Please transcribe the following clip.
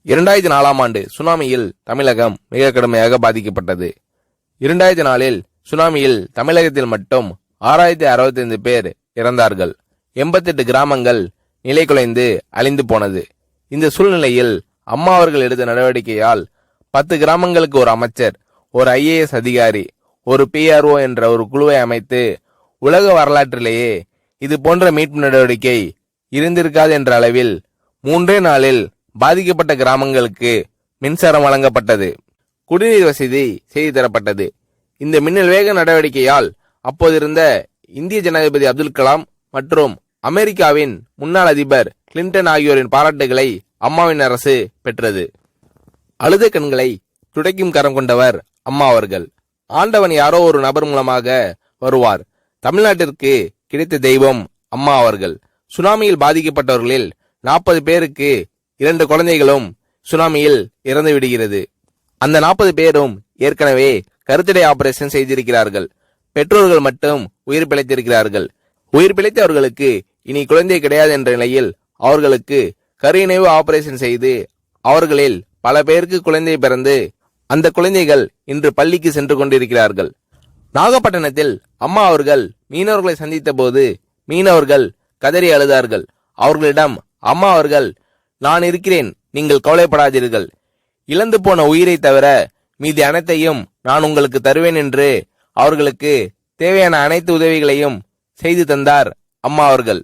2004ஆம் ஆண்டு சுனாமியில் தமிழகம் மிக கடுமையாக பாதிக்கப்பட்டது. 2004இல் சுனாமியில் தமிழகத்தில் மட்டும் 6065 பேர் இறந்தார்கள். 88 கிராமங்கள் நிலைகுலைந்து அழிந்து போனது. இந்த சூழ்நிலையில் அம்மா அவர்கள் எடுத்த நடவடிக்கையால் 10 கிராமங்களுக்கு ஒரு அமைச்சர், ஒரு IAS அதிகாரி, ஒரு PRO என்ற ஒரு குழுவை அமைத்து உலக வரலாற்றிலேயே இது போன்ற மீட்பு நடவடிக்கை இருந்திருக்காது என்ற அளவில் 3 நாளில் பாதிக்கப்பட்ட கிராமங்களுக்கு மின்சாரம் வழங்கப்பட்டது. குடிநீர் வசதி செய்து தரப்பட்டது. இந்த மின்னல் வேக நடவடிக்கையால் அப்போதிருந்த இந்திய ஜனாதிபதி அப்துல் கலாம் மற்றும் அமெரிக்காவின் முன்னாள் அதிபர் கிளின்டன் ஆகியோரின் பாராட்டுகளை அம்மாவின் அரசு பெற்றது. அழுத கண்களை துடைக்கும் கரம் கொண்டவர் அம்மா அவர்கள். ஆண்டவன் யாரோ ஒரு நபர் மூலமாக வருவார். தமிழ்நாட்டிற்கு கிடைத்த தெய்வம் அம்மா அவர்கள். சுனாமியில் பாதிக்கப்பட்டவர்களில் 40 பேருக்கு 2 குழந்தைகளும் சுனாமியில் இறந்து விடுகிறது. அந்த 40 பேரும் ஏற்கனவே கருத்தடை ஆபரேஷன் செய்திருக்கிறார்கள். பெற்றோர்கள் மட்டும் உயிர் பிழைத்திருக்கிறார்கள். உயிர் பிழைத்தவர்களுக்கு இனி குழந்தை கிடையாது என்ற நிலையில் அவர்களுக்கு கருணைவு ஆபரேஷன் செய்து அவர்களில் பல பேருக்கு குழந்தை பிறந்து அந்த குழந்தைகள் இன்று பள்ளிக்கு சென்று கொண்டிருக்கிறார்கள். நாகப்பட்டினத்தில் அம்மா அவர்கள் மீனவர்களை சந்தித்த போது மீனவர்கள் கதறி அழுதார்கள். அவர்களிடம் அம்மா அவர்கள், நான் இருக்கிறேன், நீங்கள் கவலைப்படாதீர்கள், இழந்து போன உயிரை தவிர மீதி அனைத்தையும் நான் உங்களுக்கு தருவேன் என்று அவர்களுக்கு தேவையான அனைத்து உதவிகளையும் செய்து தந்தார் அம்மா அவர்கள்.